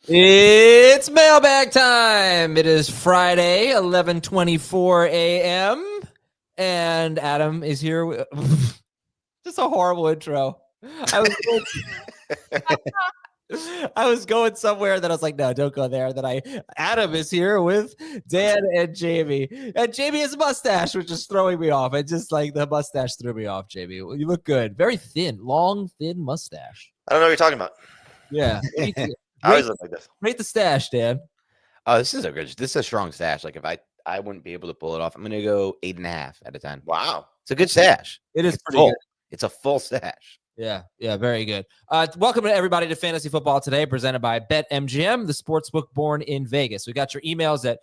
It's mailbag time. It is Friday, 11:24 a.m. And Adam is here. Just a horrible intro. I was going somewhere that I was like, no, don't go there. Adam is here with Dan and Jamie. And Jamie has a mustache, which is throwing me off. It's just like the mustache threw me off, Jamie. You look good. Very thin, long, thin mustache. I don't know what you're talking about. Yeah. I always look like this. Rate the stash, Dan. Oh, this is a strong stash. Like if I wouldn't be able to pull it off. I'm gonna go 8.5 out of 10. Wow. It's a good stash. It is It's pretty full. good. It's a full stash. Yeah, very good. Welcome to everybody to Fantasy Football Today, presented by BetMGM, the sportsbook born in Vegas. We got your emails at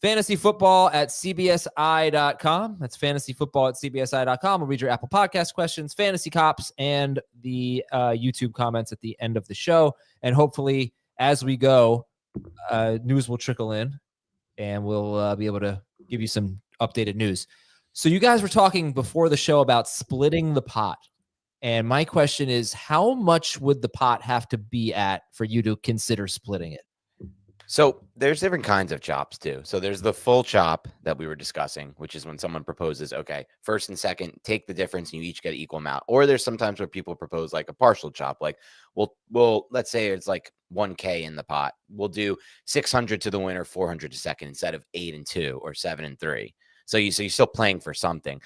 fantasyfootball@cbsi.com. That's fantasyfootball@cbsi.com. We'll read your Apple Podcast questions, Fantasy Cops, and the YouTube comments at the end of the show. And hopefully, as we go, news will trickle in, and we'll be able to give you some updated news. So you guys were talking before the show about splitting the pot. And my question is, how much would the pot have to be at for you to consider splitting it? So there's different kinds of chops too. So there's the full chop that we were discussing, which is when someone proposes, okay, first and second, take the difference and you each get an equal amount. Or there's sometimes where people propose like a partial chop, like we'll let's say it's like 1K in the pot. We'll do 600 to the winner, 400 to second instead of 8 and 2 or 7 and 3. So you're still playing for something.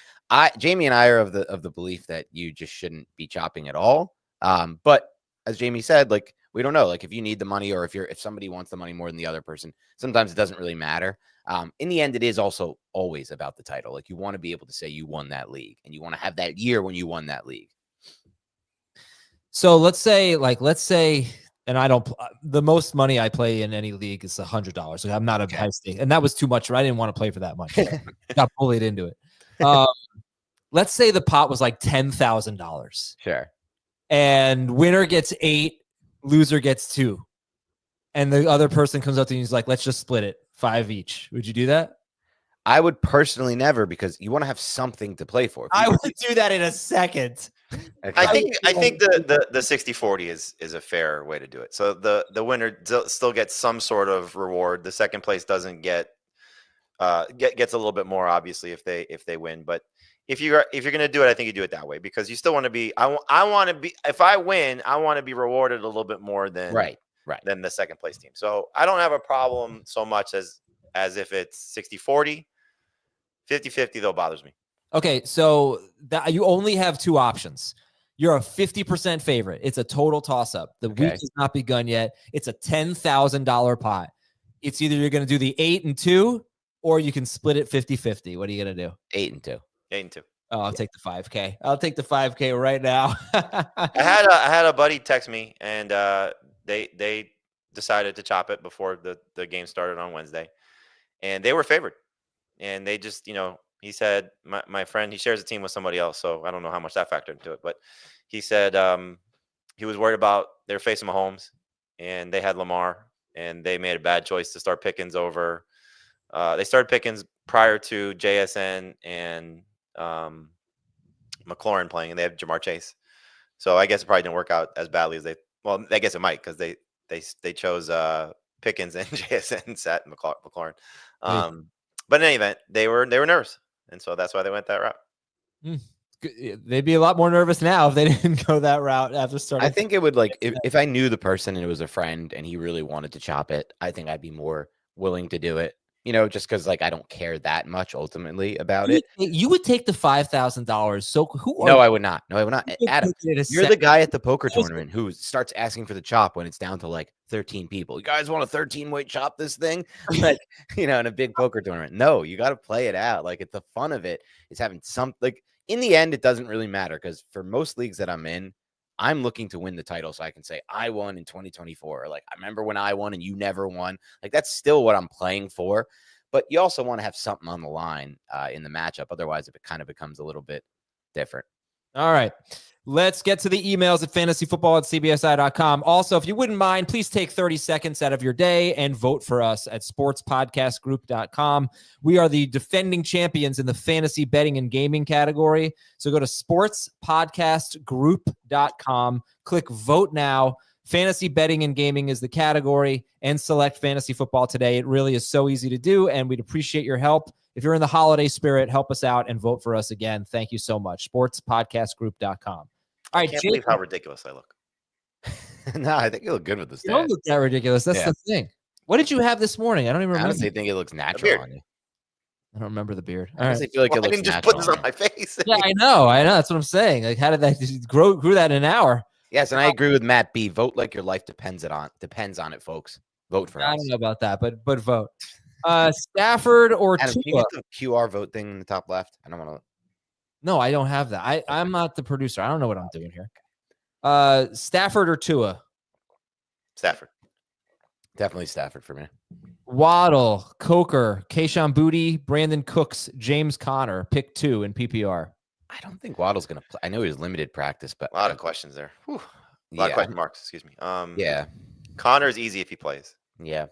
Jamie and I are of the belief that you just shouldn't be chopping at all. But as Jamie said, like we don't know, like if you need the money or if somebody wants the money more than the other person, sometimes it doesn't really matter. In the end, it is also always about the title. Like you want to be able to say you won that league and you want to have that year when you won that league. So let's say, and I don't, the most money I play in any league is $100. So I'm not a high stake. And that was too much. I didn't want to play for that much. Got bullied into it. Let's say the pot was like $10,000. Sure. And winner gets 8, loser gets 2. And the other person comes up to you and he's like, let's just split it 5 each. Would you do that? I would personally never, because you want to have something to play for. I would do that in a second. I think the 60-40 is a fair way to do it. So the winner still gets some sort of reward. The second place doesn't gets a little bit more, obviously, if they win. But if you're going to do it, I think you do it that way, because you still want to be. I want to be. If I win, I want to be rewarded a little bit more than than the second place team. So I don't have a problem so much as if it's 60-40, 50-50 though bothers me. Okay, so that you only have 2 options. You're a 50% favorite. It's a total toss-up. The week has not begun yet. It's a $10,000 pot. It's either you're going to do the 8 and 2, or you can split it 50-50. What are you going to do? 8 and 2. 8 and 2. Oh, I'll take the 5K. I'll take the 5K right now. I had a buddy text me, and they decided to chop it before the game started on Wednesday, and they were favored, and they just he said, my friend, he shares a team with somebody else, so I don't know how much that factored into it, but he said he was worried about they were facing Mahomes, and they had Lamar, and they made a bad choice to start Pickens over. They started Pickens prior to JSN and McLaurin playing, and they have Jamar Chase. So I guess it probably didn't work out as badly as they. Well, I guess it might, because they chose Pickens and JSN sat McLaurin. But in any event, they were nervous. And so that's why they went that route. They'd be a lot more nervous now if they didn't go that route after starting. I think it would, like, if I knew the person and it was a friend and he really wanted to chop it, I think I'd be more willing to do it. Just because, like, I don't care that much ultimately about it. You would take the $5,000. So who are No, I would not. No, I would not. Adam, you're the guy at the poker Seriously. tournament who starts asking for the chop when it's down to like 13 people. You guys want a 13-way chop this thing? Like, in a big poker tournament. No, you got to play it out. Like, it's the fun of it is having some, like, in the end, it doesn't really matter, because for most leagues that I'm in, I'm looking to win the title so I can say I won in 2024. Or like, I remember when I won and you never won. Like, that's still what I'm playing for. But you also want to have something on the line in the matchup. Otherwise, it kind of becomes a little bit different. All right. Let's get to the emails at fantasyfootball@cbsi.com. Also, if you wouldn't mind, please take 30 seconds out of your day and vote for us at sportspodcastgroup.com. We are the defending champions in the fantasy betting and gaming category. So go to sportspodcastgroup.com, click vote now. Fantasy betting and gaming is the category, and select fantasy football today. It really is so easy to do, and we'd appreciate your help. If you're in the holiday spirit, help us out and vote for us again. Thank you so much. Sportspodcastgroup.com. All right, I can't believe how ridiculous I look. No, I think you look good with this. You don't look that ridiculous. That's the thing. What did you have this morning? I don't even remember. I honestly think it looks natural on you. I don't remember the beard. I honestly feel like it looks I didn't just natural put this on my face. Yeah, I know. That's what I'm saying. Like, how did that grew that in an hour? Yes, and I agree with Matt B. Vote like your life depends on it, folks. Vote for us. I don't know about that, but vote. Stafford or Adam, Tua? can you get the QR vote thing in the top left? I don't want to. No, I don't have that. I'm not the producer. I don't know what I'm doing here. Stafford or Tua? Stafford. Definitely Stafford for me. Waddle, Coker, Kayshon Boutte, Brandon Cooks, James Conner. Pick 2 in PPR. I don't think Waddle's going to play. I know he was limited practice, but a lot of questions there. Whew. A lot of question marks. Excuse me. Yeah. Connor's easy if he plays. Yeah.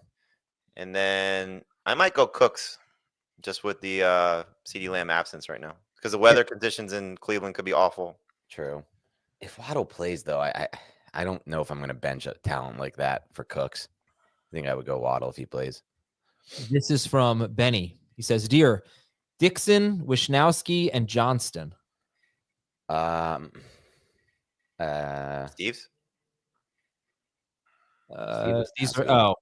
And then I might go Cooks, just with the CeeDee Lamb absence right now, because the weather conditions in Cleveland could be awful. True. If Waddle plays, though, I don't know if I'm going to bench a talent like that for Cooks. I think I would go Waddle if he plays. This is from Benny. He says, "Dear Dixon, Wisnowski, and Johnston." Steve's. These are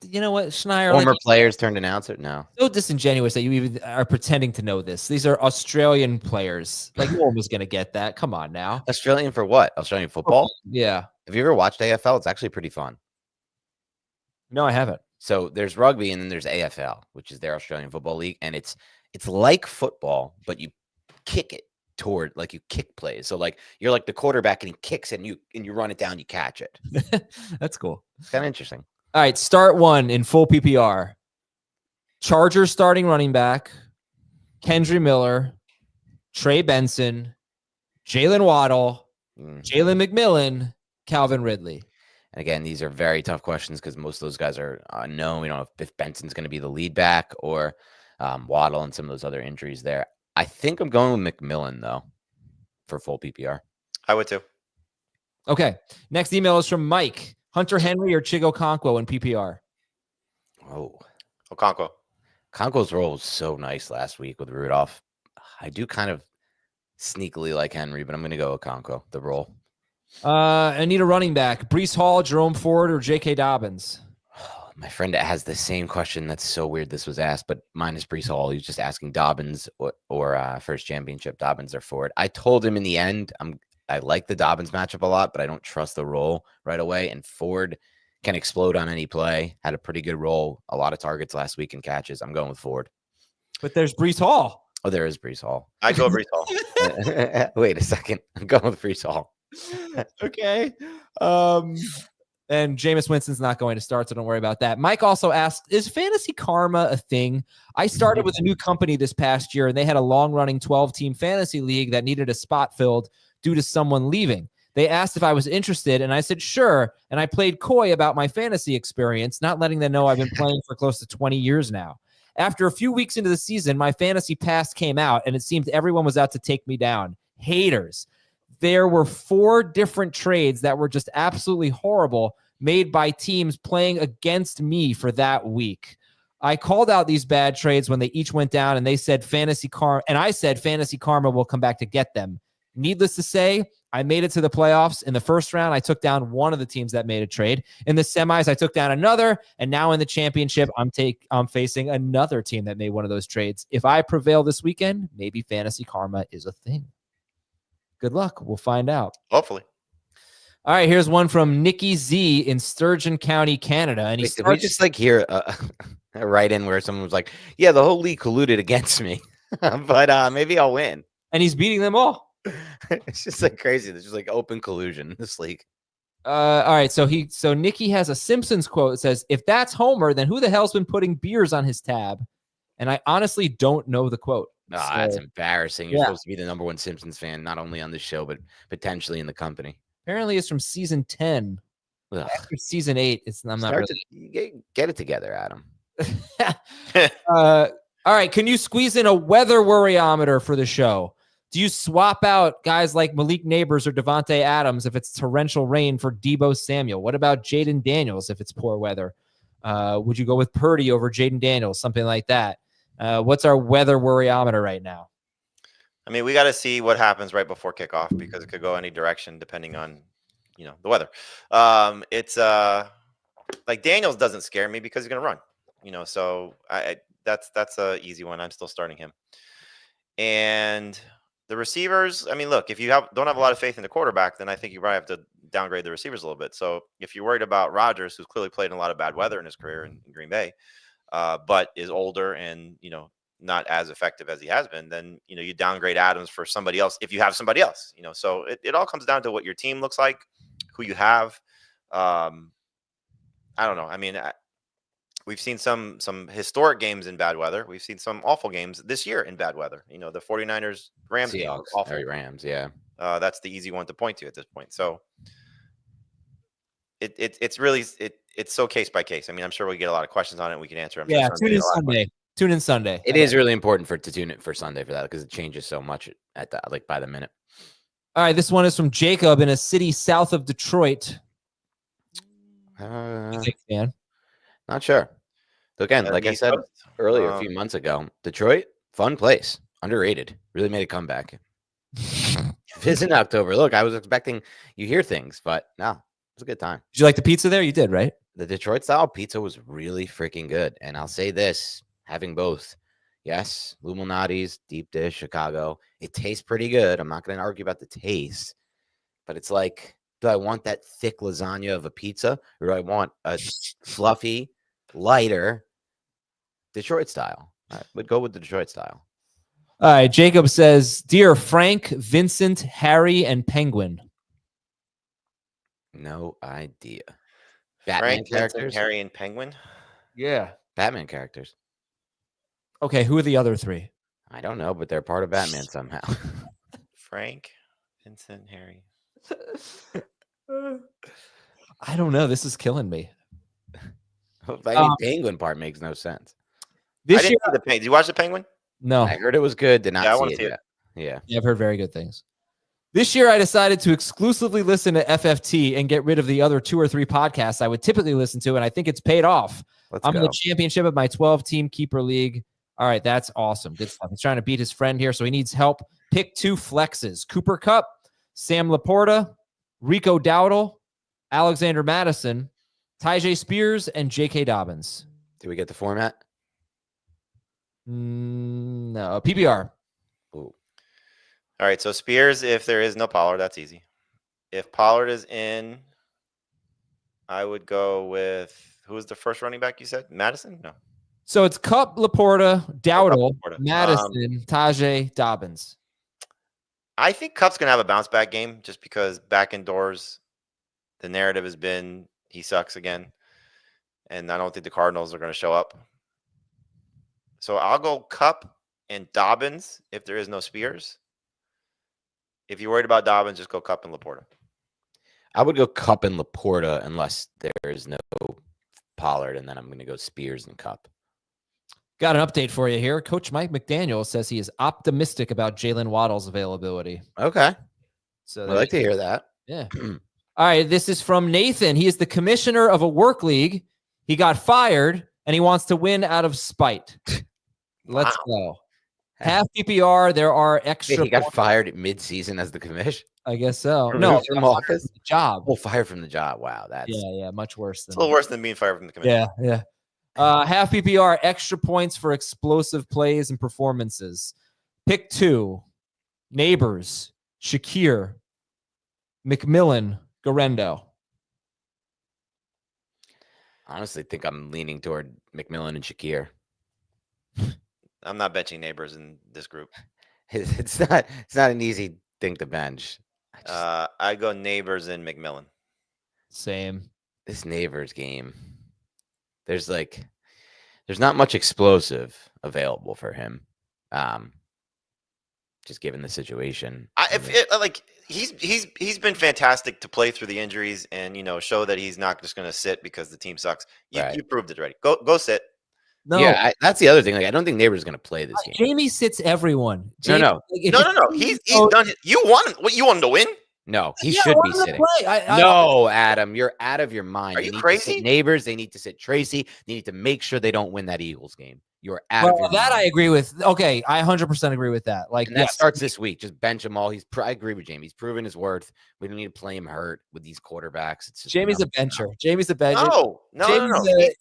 you know what, Schneier? Former players turned announcer? No. So disingenuous that you even are pretending to know this. These are Australian players. Like, no one was going to get that. Come on now. Australian for what? Australian football? Yeah. Have you ever watched AFL? It's actually pretty fun. No, I haven't. So there's rugby and then there's AFL, which is their Australian Football League. And it's like football, but you kick it toward, like, you kick plays. So like you're like the quarterback and he kicks it and you run it down, you catch it. That's cool. It's kind of interesting. All right, start 1 in full PPR. Chargers starting running back, Kendry Miller, Trey Benson, Jalen Waddle, Jalen McMillan, Calvin Ridley. And again, these are very tough questions because most of those guys are unknown. We don't know if Benson's going to be the lead back or Waddle and some of those other injuries there. I think I'm going with McMillan, though, for full PPR. I would too. Okay. Next email is from Mike. Hunter Henry or Chigo Okonkwo in PPR? Oh, Okonkwo. Okonkwo's role was so nice last week with Rudolph. I do kind of sneakily like Henry, but I'm going to go Okonkwo, the role. I need a running back. Breece Hall, Jerome Ford, or J.K. Dobbins? My friend has the same question. That's so weird this was asked, but mine is Breece Hall. He's just asking Dobbins or first championship, Dobbins or Ford. I told him in the end, I like the Dobbins matchup a lot, but I don't trust the role right away. And Ford can explode on any play. Had a pretty good role. A lot of targets last week and catches. I'm going with Ford. But there's Breece Hall. Oh, there is Breece Hall. I go Breece Hall. Wait a second. I'm going with Breece Hall. Okay. And Jameis Winston's not going to start, so don't worry about that. Mike also asked, is fantasy karma a thing? I started with a new company this past year, and they had a long-running 12-team fantasy league that needed a spot filled due to someone leaving. They asked if I was interested, and I said, sure. And I played coy about my fantasy experience, not letting them know I've been playing for close to 20 years now. After a few weeks into the season, my fantasy past came out, and it seemed everyone was out to take me down. Haters. There were 4 different trades that were just absolutely horrible made by teams playing against me for that week. I called out these bad trades when they each went down, and they said fantasy karma, and I said fantasy karma will come back to get them. Needless to say, I made it to the playoffs. In the first round, I took down one of the teams that made a trade. In the semis, I took down another, and now in the championship, I'm facing another team that made one of those trades. If I prevail this weekend, maybe fantasy karma is a thing. Good luck. We'll find out. Hopefully. All right, here's one from Nikki Z in Sturgeon County, Canada. And did we just like hear a write-in where someone was like, yeah, the whole league colluded against me, but maybe I'll win. And he's beating them all. It's just like crazy. There's just like open collusion in this league. All right, so Nikki has a Simpsons quote that says, if that's Homer, then who the hell's been putting beers on his tab? And I honestly don't know the quote. That's embarrassing. You're supposed to be the number 1 Simpsons fan, not only on this show, but potentially in the company. Apparently it's from season 10. After season 8, I'm not really... Get it together, Adam. All right, can you squeeze in a weather worryometer for the show? Do you swap out guys like Malik Neighbors or Devontae Adams if it's torrential rain for Deebo Samuel? What about Jaden Daniels if it's poor weather? Would you go with Purdy over Jaden Daniels, something like that? What's our weather worryometer right now? I mean, we got to see what happens right before kickoff because it could go any direction depending on, the weather. It's like Daniels doesn't scare me because he's going to run, so that's a easy one. I'm still starting him. And the receivers, I mean, look, if you don't have a lot of faith in the quarterback, then I think you probably have to downgrade the receivers a little bit. So if you're worried about Rodgers, who's clearly played in a lot of bad weather in his career in Green Bay, but is older and, not as effective as he has been, then, you downgrade Adams for somebody else if you have somebody else, so it all comes down to what your team looks like, who you have. I don't know. I mean, we've seen some historic games in bad weather. We've seen some awful games this year in bad weather. The 49ers Rams game was awful. Rams, yeah. That's the easy one to point to at this point. So it's really it's so case by case. I mean, I'm sure we get a lot of questions on it. And we can answer them. Yeah, tune in Sunday. Tune in Sunday. It is really important to tune it for Sunday for that because it changes so much at that, like by the minute. All right, this one is from Jacob in a city south of Detroit. Man. Not sure. So again, like I said earlier, a few months ago, Detroit, fun place, underrated. Really made a comeback. Visit October. Look, I was expecting you hear things, but no, it was a good time. Did you like the pizza there? You did, right? The Detroit style pizza was really freaking good. And I'll say this, having both, yes, Lou Malnati's, deep dish, Chicago, it tastes pretty good. I'm not going to argue about the taste, but it's like, do I want that thick lasagna of a pizza or do I want a fluffy, lighter Detroit style? I would go with the Detroit style. All right. Jacob says, dear Frank, Vincent, Harry, and Penguin. No idea. Batman characters? Harry and Penguin? Yeah. Batman characters. Okay. Who are the other three? I don't know, but they're part of Batman somehow. Frank, Vincent, Harry. I don't know. This is killing me. The Penguin part makes no sense. Did you watch the Penguin? No. I heard it was good. Did not I see want it to see yet. it. Yeah, I've heard very good things. This year, I decided to exclusively listen to FFT and get rid of the other 2 or 3 podcasts I would typically listen to, and I think it's paid off. I'm in the championship of my 12-team keeper league. All right, that's awesome. Good stuff. He's trying to beat his friend here, so he needs help. Pick 2 flexes. Cooper Kupp, Sam Laporta, Rico Dowdle, Alexander Madison, Tyjae Spears, and J.K. Dobbins. Did we get the format? No, PPR. Ooh. All right, so Spears, if there is no Pollard, that's easy. If Pollard is in, I would go with, who was the first running back you said? Madison? No. So it's Kupp, Laporta, Dowdle, Madison, Tajay, Dobbins. I think Kupp's going to have a bounce back game just because back indoors, the narrative has been he sucks again. And I don't think the Cardinals are going to show up. So I'll go Kupp and Dobbins if there is no Spears. If you're worried about Dobbins, just go Kupp and Laporta. I would go Kupp and Laporta unless there is no Pollard, and then I'm going to go Spears and Kupp. Got an update for you here. Coach Mike McDaniel says he is optimistic about Jalen Waddle's availability. Okay. So I'd like to hear that. Yeah. All right. This is from Nathan. He is the commissioner of a work league. He got fired, and he wants to win out of spite. Let's go. Half PPR. There are extra. He got fired at mid-season as the commission. I guess so. No, from office. The job. Oh, fired from the job. Wow, that's much worse. It's a little worse than being fired from the commission. Yeah. Half PPR, extra points for explosive plays and performances. Pick 2: Neighbors, Shakir, McMillan, Garendo. Honestly, think I'm leaning toward McMillan and Shakir. I'm not benching Neighbors in this group. It's not an easy thing to bench. I go Neighbors and McMillan. Same. This Neighbors game, there's not much explosive available for him. Just given the situation. He's been fantastic to play through the injuries and show that he's not just going to sit because the team sucks. You proved it already. Go sit. No, Yeah, that's the other thing. Like, I don't think Neighbors is going to play this game. Jamie sits everyone. Jamie, No. No. He's done it. You want him? What, you want him to win? No, he Yeah, I should want be him to sitting. play. No, Adam, you're out of your mind. Are They you need crazy? to sit Neighbors. They need to sit Tracy. They need to make sure they don't win that Eagles game. You're out of your That mind. I agree with. Okay, I 100% agree with that. Like, And that yes, starts this week. Just bench them all. I agree with Jamie. He's proven his worth. We don't need to play him hurt with these quarterbacks. It's just Jamie's a bencher. Jamie's a bencher. No.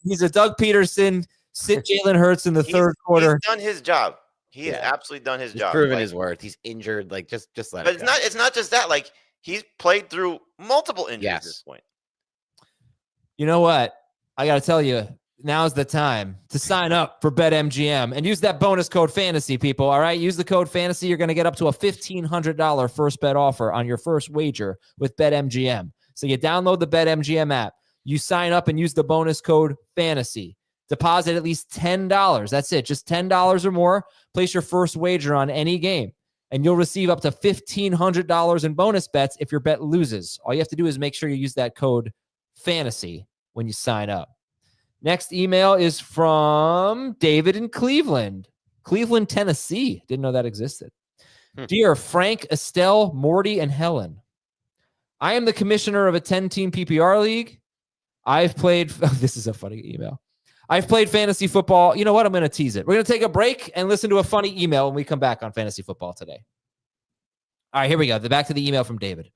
He's a Doug Peterson. Sit Jalen Hurts in the third quarter. He's done his job. He has absolutely done his job. Proven his worth. He's injured. Like just let but it it's go. it's not just that. Like he's played through multiple injuries at this point. You know what? I got to tell you, now's the time to sign up for BetMGM and use that bonus code fantasy, people. All right. Use the code fantasy. You're going to get up to a $1,500 first bet offer on your first wager with BetMGM. So you download the BetMGM app. You sign up and use the bonus code fantasy. Deposit at least $10. That's it. Just $10 or more. Place your first wager on any game, and you'll receive up to $1,500 in bonus bets if your bet loses. All you have to do is make sure you use that code fantasy when you sign up. Next email is from David in Cleveland, Tennessee. Didn't know that existed. Dear Frank, Estelle, Morty, and Helen, I am the commissioner of a 10-team PPR league. I've played. This is a funny email. I've played fantasy football. You know what? I'm going to tease it. We're going to take a break and listen to a funny email when we come back on fantasy football today. All right, here we go. Back to the email from David.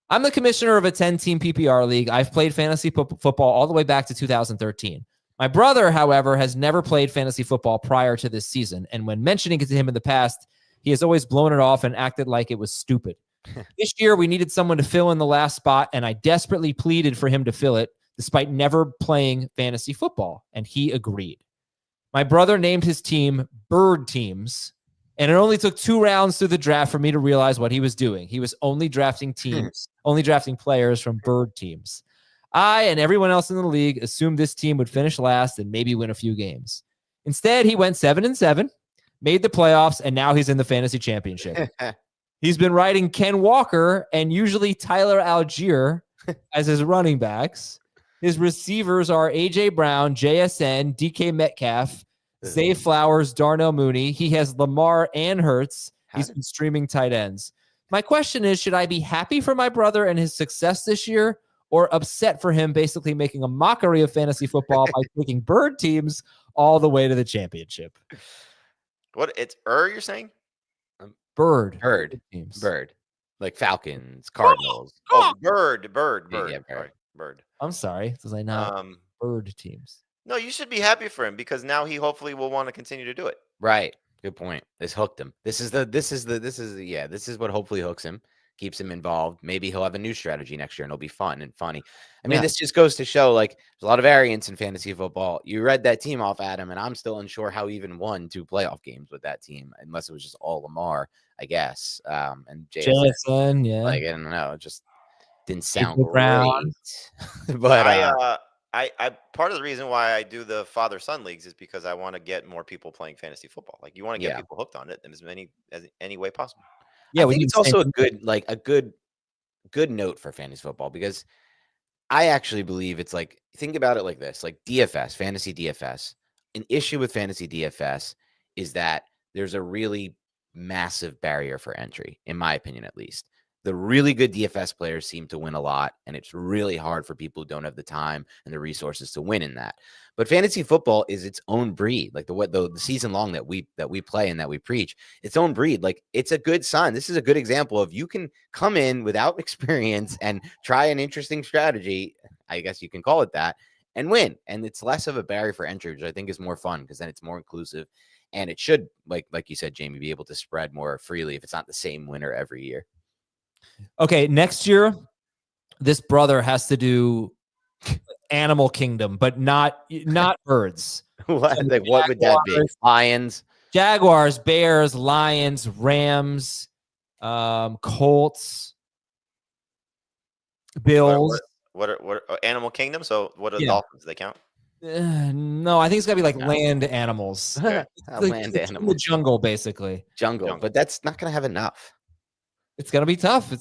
I'm the commissioner of a 10-team PPR league. I've played fantasy football all the way back to 2013. My brother, however, has never played fantasy football prior to this season. And when mentioning it to him in the past, he has always blown it off and acted like it was stupid. This year, we needed someone to fill in the last spot, and I desperately pleaded for him to fill it, despite never playing fantasy football, and he agreed. My brother named his team Bird Teams, and it only took 2 rounds through the draft for me to realize what he was doing. He was only drafting players from Bird Teams. I and everyone else in the league assumed this team would finish last and maybe win a few games. Instead, he went 7-7, made the playoffs, and now he's in the fantasy championship. He's been riding Ken Walker and usually Tyler Algier as his running backs. His receivers are A.J. Brown, JSN, DK Metcalf, Zay Flowers, Darnell Mooney. He has Lamar and Hurts. He's been streaming tight ends. My question is, should I be happy for my brother and his success this year, or upset for him basically making a mockery of fantasy football by taking Bird Teams all the way to the championship? What? It's you're saying? Bird teams. Teams. Bird. Like Falcons, Cardinals. Bird. Yeah, Sorry, Bird. I'm sorry. Was I not? Bird Teams. No, you should be happy for him because now he hopefully will want to continue to do it. Right. Good point. This hooked him. This is what hopefully hooks him, keeps him involved. Maybe he'll have a new strategy next year and it'll be fun and funny. I mean, this just goes to show like there's a lot of variance in fantasy football. You read that team off, Adam, and I'm still unsure how he even won 2 playoff games with that team, unless it was just all Lamar, I guess. And JSN, yeah. Like, I don't know, it just didn't sound great. But I part of the reason why I do the father-son leagues is because I want to get more people playing fantasy football. Like you want to get people hooked on it in as any way possible. Yeah, I think it's also a good note for fantasy football, because I actually believe it's like, think about it like this, like DFS, fantasy DFS. An issue with fantasy DFS is that there's a really massive barrier for entry, in my opinion, at least. The really good DFS players seem to win a lot, and it's really hard for people who don't have the time and the resources to win in that. But fantasy football is its own breed, like the season long that we play and that we preach, its own breed. Like, it's a good sign. This is a good example of you can come in without experience and try an interesting strategy, I guess you can call it that, and win. And it's less of a barrier for entry, which I think is more fun, because then it's more inclusive, and it should, like you said, Jamie, be able to spread more freely if it's not the same winner every year. Okay, next year, this brother has to do Animal Kingdom, but not birds. What would that be? Lions, Jaguars, Bears, Lions, Rams, Colts, Bills. What are Animal Kingdom? So what are the Dolphins? They count? No, I think it's gotta be like land animals. Land animals. In the jungle, basically. Jungle, but that's not gonna have enough. It's gonna be tough. You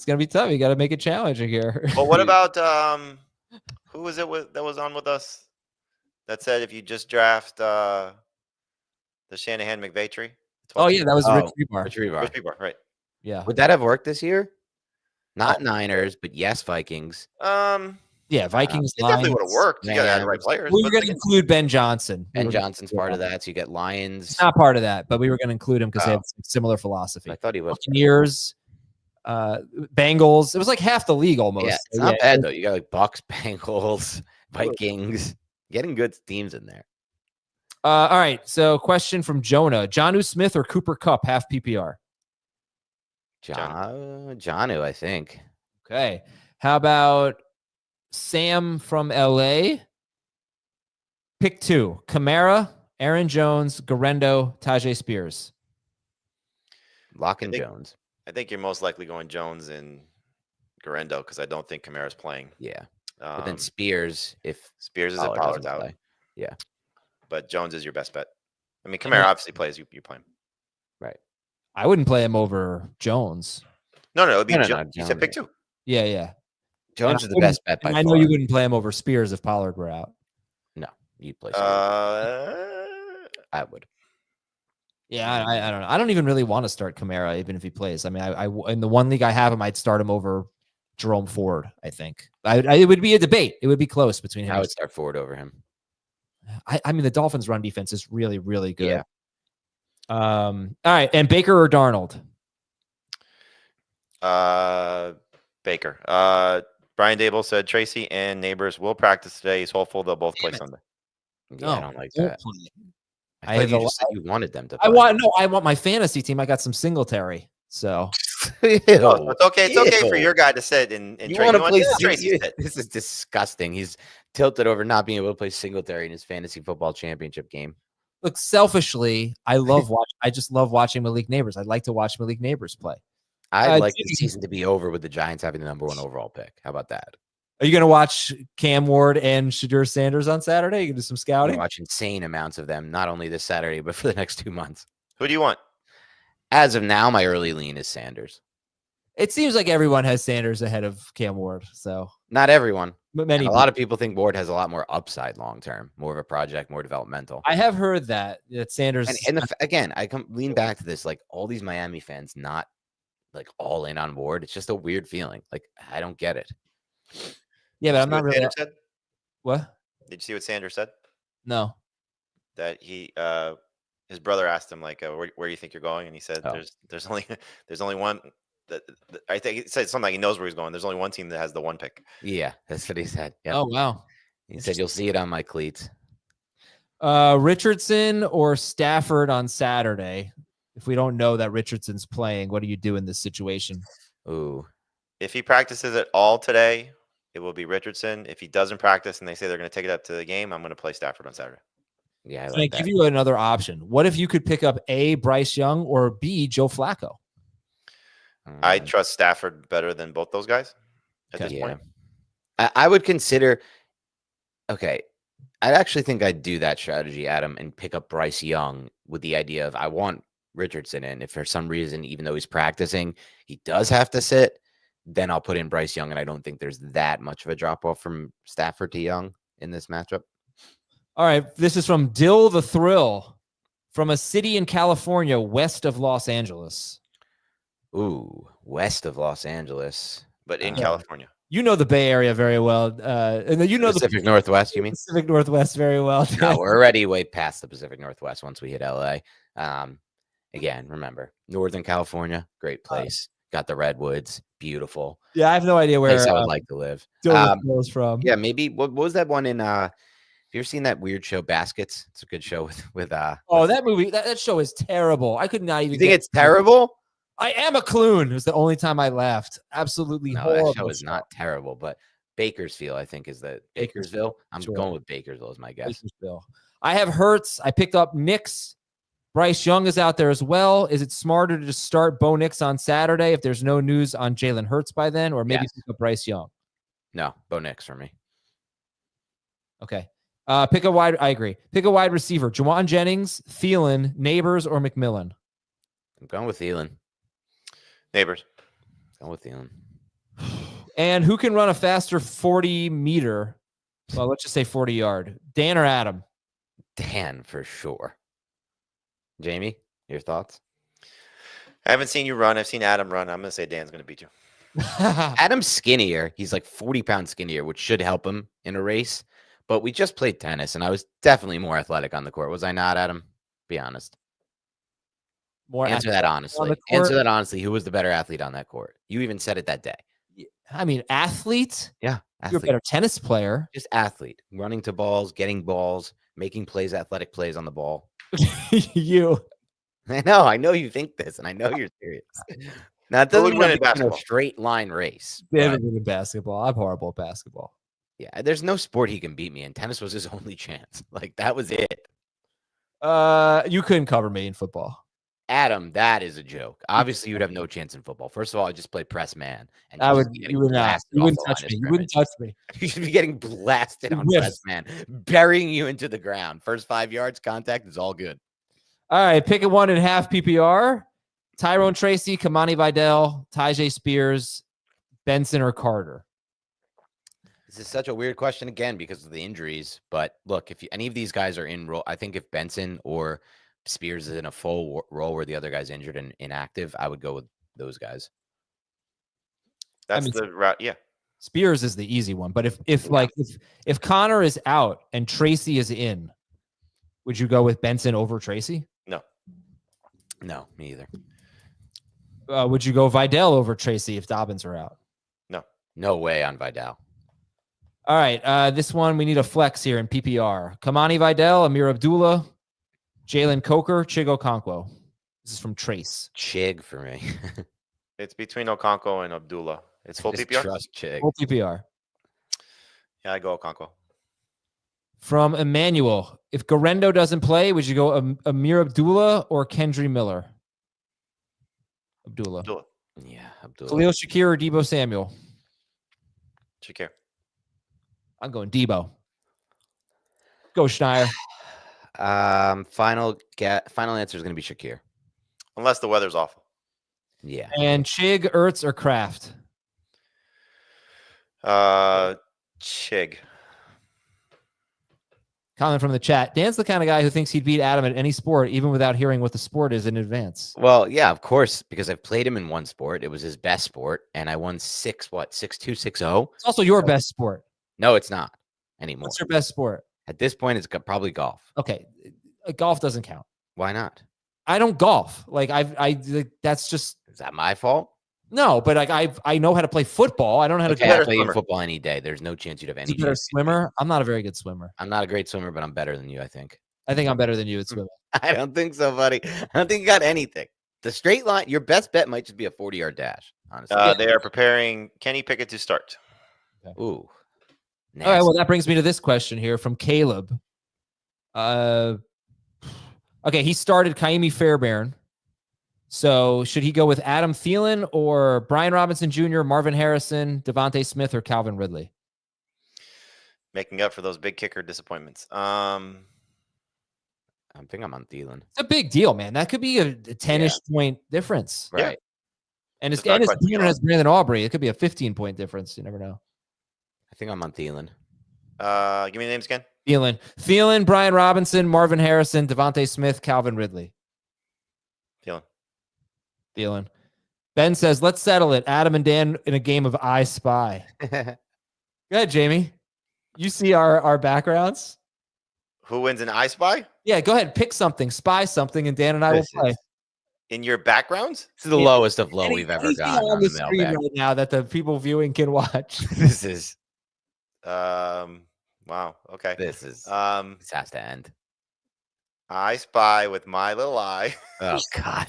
got to make it challenging here. But what about who was it that was on with us that said if you just draft The Shanahan McVay tree. Oh yeah, that was Rich Oh, Rebar. Rich Rebar. Rich Rebar, right? Yeah. Would that have worked this year? Not Oh. Niners, but yes, Vikings. Yeah, Vikings, It definitely would have Lions, worked. You got to have the right Rams. players. We but were going to include Ben Johnson. Ben Johnson's part of that. So you get It's Lions. not part of that, but we were going to include him because they Oh. have similar philosophy. I thought he was. Buccaneers, Bengals. It was like half the league almost. Yeah, it's not bad though. You got like Bucks, Bengals, Vikings, getting good teams in there. All right. So, question from Jonah: Jonnu Smith or Cooper Kupp half PPR? Jonnu, I think. Okay. How about Sam from LA? Pick 2: Kamara, Aaron Jones, Garendo, Tajay Spears. Lock in Jones. I think you're most likely going Jones and Garendo because I don't think Kamara's playing. Yeah. But then Spears, if Spears is at Pollard's out. Play. Yeah. But Jones is your best bet. I mean, Kamara obviously plays. You play him. Right. I wouldn't play him over Jones. No, it would be No, Jones. You said pick 2. Yeah. Jones is the best bet by far. I know you wouldn't play him over Spears if Pollard were out. No, you'd play. I would. Yeah, I don't know. I don't even really want to start Kamara, even if he plays. I mean, I in the one league I have him, I'd start him over Jerome Ford. I think it would be a debate. It would be close between him. I would start Ford over him. I mean, the Dolphins' run defense is really, really good. Yeah. All right, and Baker or Darnold? Baker. Brian Dable said Tracy and Neighbors will practice today. He's hopeful they'll both play Sunday. Yeah, I don't like that. I thought you just said you wanted them to play. I want my fantasy team. I got some Singletary. So it's okay. It's okay for your guy to sit and you want to play Tracy. This is disgusting. He's tilted over not being able to play Singletary in his fantasy football championship game. Look, selfishly, I just love watching Malik Neighbors. I'd like to watch Malik Neighbors play. I'd like the season to be over with the Giants having the #1 overall pick. How about that? Are you going to watch Cam Ward and Shadur Sanders on Saturday? You can do some scouting? I watch insane amounts of them, not only this Saturday, but for the next 2 months. Who do you want? As of now, my early lean is Sanders. It seems like everyone has Sanders ahead of Cam Ward. So not everyone. But a lot of people think Ward has a lot more upside long term, more of a project, more developmental. I have heard that Sanders. And again, I lean back to this, like all these Miami fans not like all in on Ward. It's just a weird feeling. Like I don't get it. Yeah, but I'm not really. What? Did you see what Sanders said? No. That he his brother asked him like where do you think you're going, and he said there's only one. I think he said something like he knows where he's going. There's only one team that has the 1 pick. Yeah, that's what he said. Yep. Oh wow. He said you'll see it on my cleats. Richardson or Stafford on Saturday. If we don't know that Richardson's playing, what do you do in this situation? Ooh. If he practices at all today, it will be Richardson. If he doesn't practice and they say they're going to take it up to the game, I'm going to play Stafford on Saturday. Yeah, I give you another option. What if you could pick up A, Bryce Young, or B, Joe Flacco? I trust Stafford better than both those guys at this point. I would consider. Okay, I actually think I'd do that strategy, Adam, and pick up Bryce Young with the idea of I want Richardson in. If for some reason, even though he's practicing, he does have to sit, then I'll put in Bryce Young, and I don't think there's that much of a drop off from Stafford to Young in this matchup. All right, this is from Dill the Thrill, from a city in California west of Los Angeles. Ooh, west of Los Angeles, but in California. You know the Bay Area very well. And you know Pacific Northwest, you mean? Pacific Northwest very well. No, we're already way past the Pacific Northwest once we hit LA. Again, remember, Northern California, great place. Got the redwoods, beautiful. Yeah, I have no idea where place I would like to live. Dill from. Yeah, maybe. What was that one in? Have you ever seen that weird show, Baskets? It's a good show with that movie. That show is terrible. I could not even. You think it's terrible? I am a Clune. It was the only time I laughed. Absolutely horrible. That show is not terrible, but Bakersfield, I think, is the Bakersville. I'm going with Bakersville as my guess. Bakersfield. I have Hurts. I picked up Nix. Bryce Young is out there as well. Is it smarter to just start Bo Nix on Saturday if there's no news on Jalen Hurts by then, or maybe pick up Bryce Young? No, Bo Nix for me. Okay. Pick a wide. I agree. Pick a wide receiver. Juwan Jennings, Thielen, Neighbors, or McMillan. I'm going with Thielen. Neighbors. Going with Thielen. And who can run a faster 40 meter? Well, let's just say 40 yard. Dan or Adam? Dan for sure. Jamie, your thoughts? I haven't seen you run. I've seen Adam run. I'm going to say Dan's going to beat you. Adam's skinnier. He's like 40 pounds skinnier, which should help him in a race. But we just played tennis, and I was definitely more athletic on the court. Was I not, Adam? Be honest. Answer that honestly. Answer that honestly. Who was the better athlete on that court? You even said it that day. I mean, athlete? Yeah. You're a better tennis player. Just athlete. Running to balls, getting balls, making plays, athletic plays on the ball. You. I know you think this, and I know you're serious. Now, it doesn't mean a straight line race. In basketball. I'm horrible at basketball. Yeah, there's no sport he can beat me in. Tennis was his only chance. Like, that was it. You couldn't cover me in football. Adam, that is a joke. Obviously, you'd have no chance in football. First of all, I just played press man. And you wouldn't touch me. You wouldn't touch me. You should be getting blasted on press man, burying you into the ground. First 5 yards, contact is all good. All right, pick a 1.5 PPR. Tyrone Tracy, Kamani Vidal, Tyjae Spears, Benson, or Carter. This is such a weird question again because of the injuries. But look, if any of these guys are in role, I think if Benson or Spears is in a full role where the other guy's injured and inactive, I would go with those guys. That's the route. Yeah. Spears is the easy one. But if Connor is out and Tracy is in, would you go with Benson over Tracy? No, me either. Would you go Vidal over Tracy if Dobbins are out? No way on Vidal. All right. This one, we need a flex here in PPR. Kamani Vidal, Amir Abdullah, Jalen Coker, Chig Okonkwo. This is from Trace. Chig for me. It's between Okonkwo and Abdullah. It's full PPR? Trust Chig. Full PPR. Yeah, I go Okonkwo. From Emmanuel, if Garendo doesn't play, would you go Amir Abdullah or Kendry Miller? Abdullah. Yeah, Abdullah. Khalil Shakir or Debo Samuel? Shakir. I'm going Debo. Go Schneier. Final answer is going to be Shakir. Unless the weather's awful. Yeah. And Chig, Ertz, or Kraft? Chig. Comment from the chat. Dan's the kind of guy who thinks he'd beat Adam at any sport, even without hearing what the sport is in advance. Well, yeah, of course, because I've played him in one sport. It was his best sport, and I won 6-2, 6-0. It's also your best sport. No, it's not anymore. What's your best sport? At this point, it's probably golf. Okay, golf doesn't count. Why not? I don't golf. Like that's just. Is that my fault? No, but like I know how to play football. I don't know how to play football any day. There's no chance you'd have any. Better swimmer? I'm not a very good swimmer. I'm not a great swimmer, but I'm better than you, I think. I think I'm better than you at swimming. I don't think so, buddy. I don't think you got anything. The straight line, your best bet might just be a 40-yard dash, honestly. They are preparing Kenny Pickett to start. Okay. Ooh. Nasty. All right, well, that brings me to this question here from Caleb. Okay, he started Kaimi Fairbairn. So should he go with Adam Thielen or Brian Robinson Jr., Marvin Harrison, Devontae Smith, or Calvin Ridley? Making up for those big kicker disappointments. I think I'm on Thielen. It's a big deal, man. That could be a 10-ish point difference. Right. And his opponent has Brandon Aubrey. It could be a 15-point difference. You never know. I think I'm on Thielen. Give me the names again. Thielen, Brian Robinson, Marvin Harrison, Devontae Smith, Calvin Ridley. Thielen. Ben says, let's settle it. Adam and Dan in a game of I Spy. Go ahead, Jamie. You see our backgrounds? Who wins an I Spy? Yeah, go ahead. Pick something. Spy something, and Dan and I will play. In your backgrounds? This is the lowest of low we've ever gotten on the screen right now that the people viewing can watch. This is... Wow. Okay. This has to end. I Spy with my little eye. Oh God.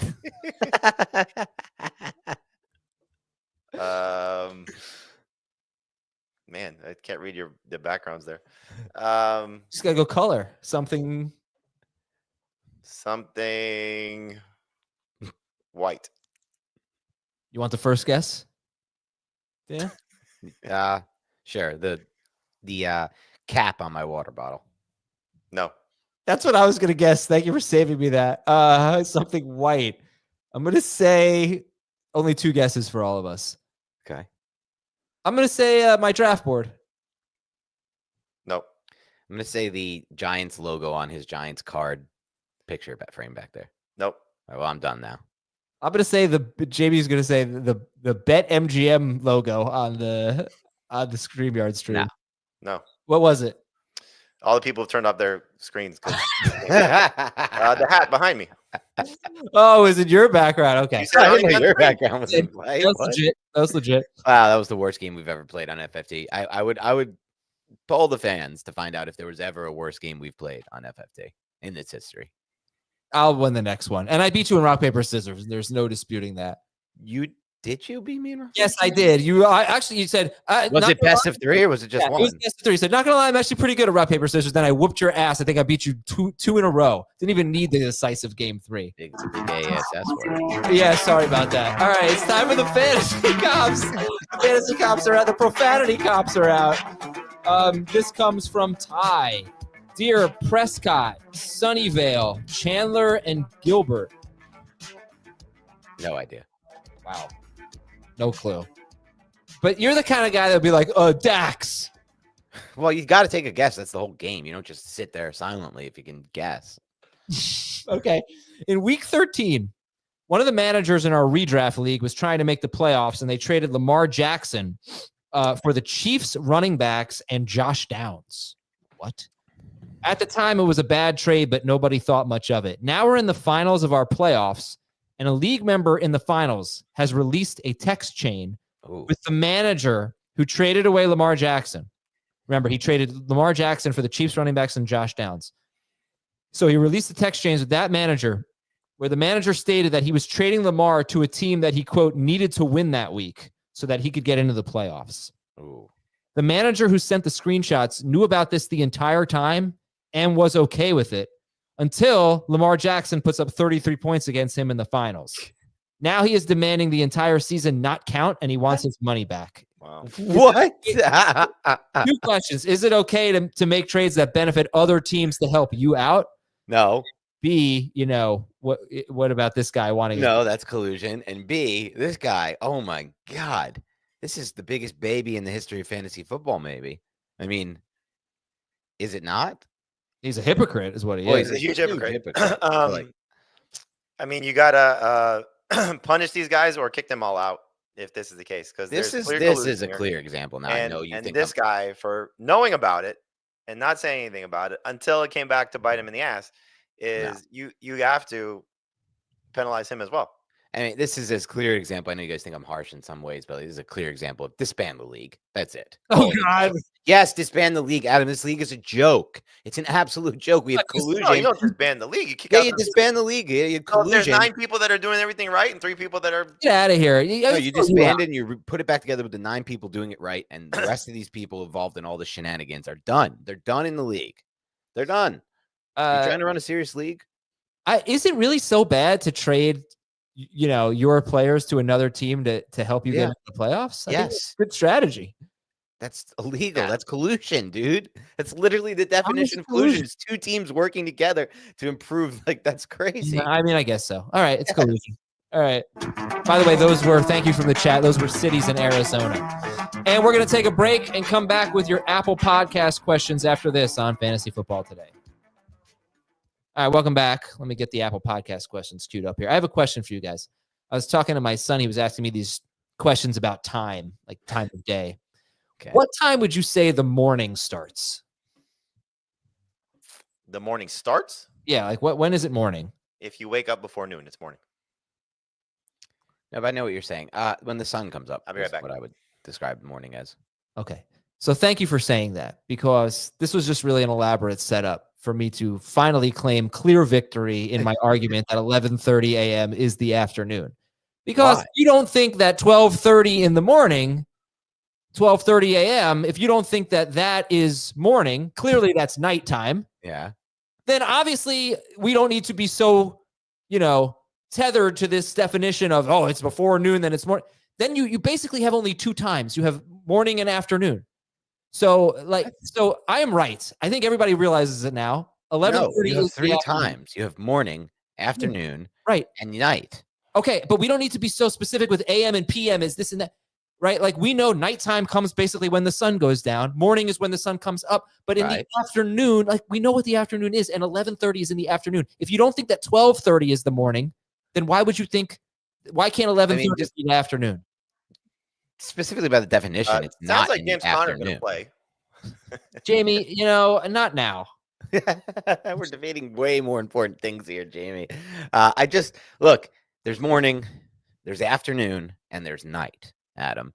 Man, I can't read the backgrounds there. Just gotta go color something white. You want the first guess? Yeah. Sure. The cap on my water bottle. No. That's what I was gonna guess. Thank you for saving me that. Something white. I'm gonna say only 2 guesses for all of us. Okay. I'm gonna say my draft board. Nope. I'm gonna say the Giants logo on his Giants card picture frame back there. Nope. All right, well, I'm done now. I'm gonna say JB's gonna say the Bet MGM logo on the StreamYard stream. No. What was it? All the people have turned off their screens because the hat behind me. Oh, is it your background? Okay. You said I I didn't know got your three. background was in play. That's What? legit. That was legit. Wow, that was the worst game we've ever played on FFT. I would poll the fans to find out if there was ever a worse game we've played on FFT in its history. I'll win the next one. And I beat you in rock, paper, scissors. There's no disputing that. Did you beat me in rock? Yes, I did. You said Was it best of 3 or was it just one? It was best of 3. You said, not gonna lie, I'm actually pretty good at rock, paper, scissors. Then I whooped your ass. I think I beat you two in a row. Didn't even need the decisive game 3. Big ASS word. Yeah, sorry about that. All right, it's time for the fantasy cops. Fantasy cops are out. The profanity cops are out. This comes from Ty. Dear Prescott, Sunnyvale, Chandler, and Gilbert. No idea. Wow. No clue. But you're the kind of guy that would be like, Dax. Well, you got to take a guess. That's the whole game. You don't just sit there silently if you can guess. Okay. In week 13, one of the managers in our redraft league was trying to make the playoffs, and they traded Lamar Jackson for the Chiefs running backs and Josh Downs. What? At the time, it was a bad trade, but nobody thought much of it. Now we're in the finals of our playoffs, and a league member in the finals has released a text chain with the manager who traded away Lamar Jackson. Remember, he traded Lamar Jackson for the Chiefs running backs and Josh Downs. So he released the text chains with that manager, where the manager stated that he was trading Lamar to a team that he, quote, needed to win that week so that he could get into the playoffs. Ooh. The manager who sent the screenshots knew about this the entire time and was okay with it until Lamar Jackson puts up 33 points against him in the finals. Now he is demanding the entire season not count, and he wants his money back. Wow. What? 2 questions. Is it okay to make trades that benefit other teams to help you out? No. B, what about this guy wanting? No, that's collusion. And B, this guy, oh my God. This is the biggest baby in the history of fantasy football, maybe. I mean, is it not? He's a hypocrite, is what he He's is. a huge hypocrite. I mean, you gotta punish these guys or kick them all out if this is the case. Because this is a clear example. Now I know you think this guy, for knowing about it and not saying anything about it until it came back to bite him in the ass, you have to penalize him as well. I mean, this is as clear an example. I know you guys think I'm harsh in some ways, but this is a clear example of disband the league. That's it. Oh, God. Yes, disband the league, Adam. This league is a joke. It's an absolute joke. We have collusion. No, you don't disband the league. You kick yeah, out you disband the league. You have collusion. There's 9 people that are doing everything right and 3 people that are... Get out of here. No, you disband it and you put it back together with the 9 people doing it right, and the rest of these people involved in all the shenanigans are done. They're done in the league. They're done. You trying to run a serious league? Is it really so bad to trade your players to another team to help you get into the playoffs? I think that's good strategy. That's illegal. That's collusion, dude. That's literally the definition of collusion. It's 2 teams working together to improve. Like, that's crazy. I mean, I guess so. All right. It's collusion. All right. By the way, thank you from the chat. Those were cities in Arizona. And we're going to take a break and come back with your Apple Podcast questions after this on Fantasy Football Today. All right, welcome back. Let me get the Apple Podcast questions queued up here. I have a question for you guys. I was talking to my son. He was asking me these questions about time, like time of day. Okay. What time would you say the morning starts? The morning starts? Yeah, like when is it morning? If you wake up before noon, it's morning. No, but I know what you're saying. When the sun comes up. I'll be right back. What I would describe morning as. Okay. So thank you for saying that, because this was just really an elaborate setup for me to finally claim clear victory in my argument that 11:30 a.m. is the afternoon. Because you don't think that 12:30 in the morning, 12:30 a.m., if you don't think that that is morning, clearly that's nighttime. Yeah. Then obviously we don't need to be so, tethered to this definition of, it's before noon, then it's morning. Then you basically have only 2 times. You have morning and afternoon. So I am right. I think everybody realizes it now. 11:30 is 3 times. You have morning, afternoon, right, and night. Okay, but we don't need to be so specific with AM and PM as this and that. right? Like we know nighttime comes basically when the sun goes down. Morning is when the sun comes up. But in the afternoon, like we know what the afternoon is, and 11:30 is in the afternoon. If you don't think that 12:30 is the morning, then why would you think? Why can't 11:30 be the afternoon? Specifically by the definition, it's not like in James the Conner afternoon. going to play. Jamie, not now. We're debating way more important things here, Jamie. I just look. There's morning, there's afternoon, and there's night. Adam,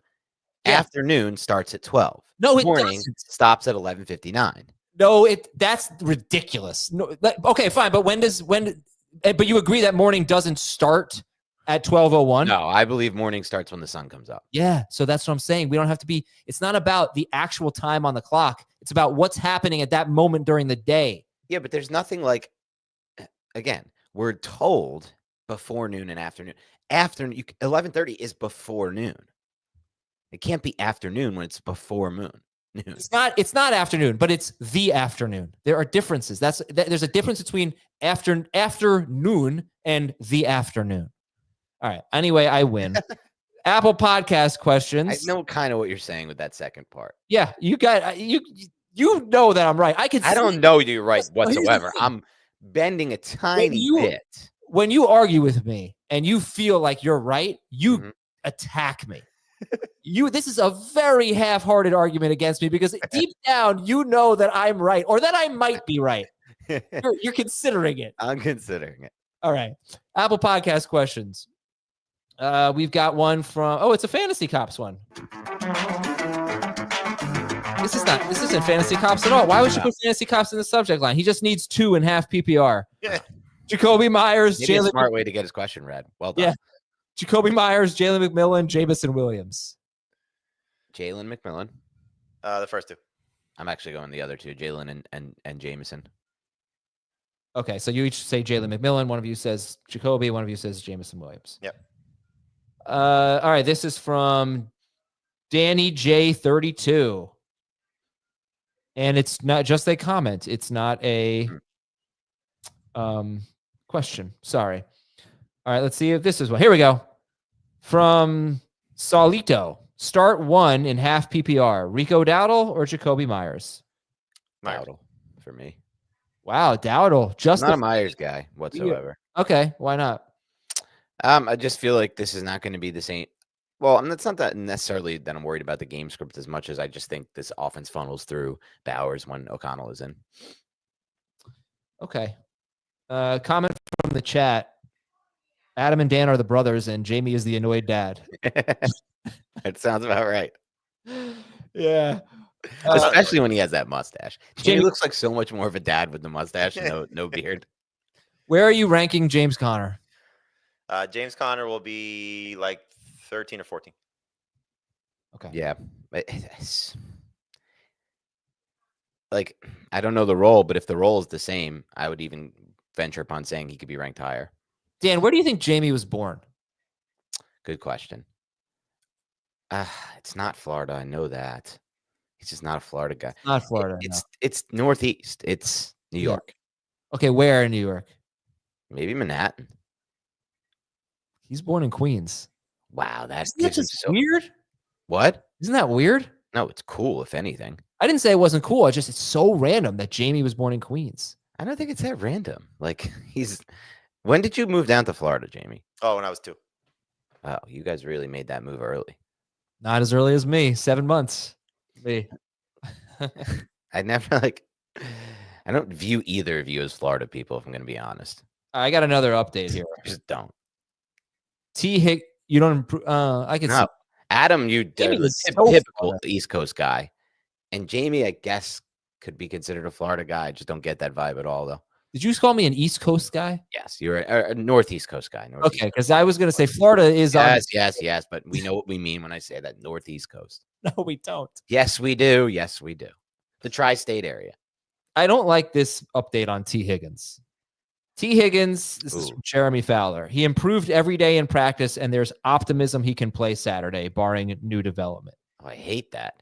afternoon starts at 12. No, morning stops at 11:59. No, that's ridiculous. No, okay, fine, but but you agree that morning doesn't start at 12:01? No, I believe morning starts when the sun comes up. Yeah, so that's what I'm saying. We don't have to be. It's not about the actual time on the clock. It's about what's happening at that moment during the day. Yeah, but there's nothing like. Again, we're told before noon and afternoon. 11:30 is before noon. It can't be afternoon when it's before noon. It's not afternoon, but it's the afternoon. There are differences. There's a difference between afternoon and the afternoon. All right. Anyway, I win. Apple Podcast questions. I know kind of what you're saying with that second part. Yeah, you know that I'm right. I don't know you're right whatsoever. I'm bending a tiny bit. When you argue with me and you feel like you're right, you attack me. This is a very half-hearted argument against me because deep down you know that I'm right or that I might be right. You're considering it. I'm considering it. All right. Apple Podcast questions. We've got one from it's a Fantasy Cops one. This isn't Fantasy Cops at all. Why would you put Fantasy Cops in the subject line? He just needs 2.5 PPR. Yeah. Jacoby Myers, Maybe a smart way to get his question read. Well done. Yeah. Jacoby Myers, Jalen McMillan, Jamison Williams. Jalen McMillan. The first two. I'm actually going the other two, Jalen and Jamison. Okay, so you each say Jalen McMillan. One of you says Jacoby. One of you says Jamison Williams. Yep. All right, this is from Danny J32. And it's not just a comment. It's not a question. Sorry. All right, let's see if this is one. Here we go. From Solito. Start one in half PPR. Rico Dowdle or Jacoby Myers? Dowdle for me. Wow, Dowdle. Just not a Myers guy whatsoever. Okay, why not? I just feel like this is not going to be the same. Well, it's not that necessarily that I'm worried about the game script as much as I just think this offense funnels through Bowers when O'Connell is in. Okay. Comment from the chat. Adam and Dan are the brothers, and Jamie is the annoyed dad. That sounds about right. Yeah. Especially when he has that mustache. Jamie looks like so much more of a dad with the mustache and no beard. Where are you ranking James Conner? James Conner will be like 13 or 14. Okay. Yeah. It's, like, I don't know the role, but if the role is the same, I would even venture upon saying he could be ranked higher. Dan, where do you think Jamie was born? Good question. It's not Florida. I know that. He's just not a Florida guy. Not Florida. It's Northeast. It's New York. Okay, where in New York? Maybe Manhattan. He's born in Queens. Wow, that's just weird. What? Isn't that weird? No, it's cool, if anything. I didn't say it wasn't cool. It's so random that Jamie was born in Queens. I don't think it's that random. Like, when did you move down to Florida, Jamie? Oh, when I was 2. Oh, you guys really made that move early. Not as early as me. 7 months. Me. I don't view either of you as Florida people, if I'm going to be honest. I got another update here. Just don't. You don't improve. I can see. Adam, you typical East Coast guy. And Jamie, I guess, could be considered a Florida guy. I just don't get that vibe at all, though. Did you just call me an East Coast guy? Yes, you're a Northeast Coast guy. Okay, because I was going to say Florida is yes, but we know what we mean when I say that, Northeast Coast. No, we don't. Yes, we do. Yes, we do. The tri-state area. I don't like this update on T. Higgins. T. Higgins, this is from Jeremy Fowler. He improved every day in practice, and there's optimism he can play Saturday, barring new development. Oh, I hate that.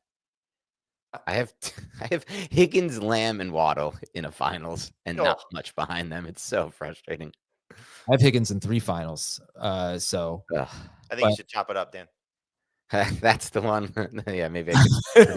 I have Higgins, Lamb, and Waddle in a finals, and not much behind them. It's so frustrating. I have Higgins in 3 finals. I think you should chop it up, Dan. That's the one. Yeah, maybe I could.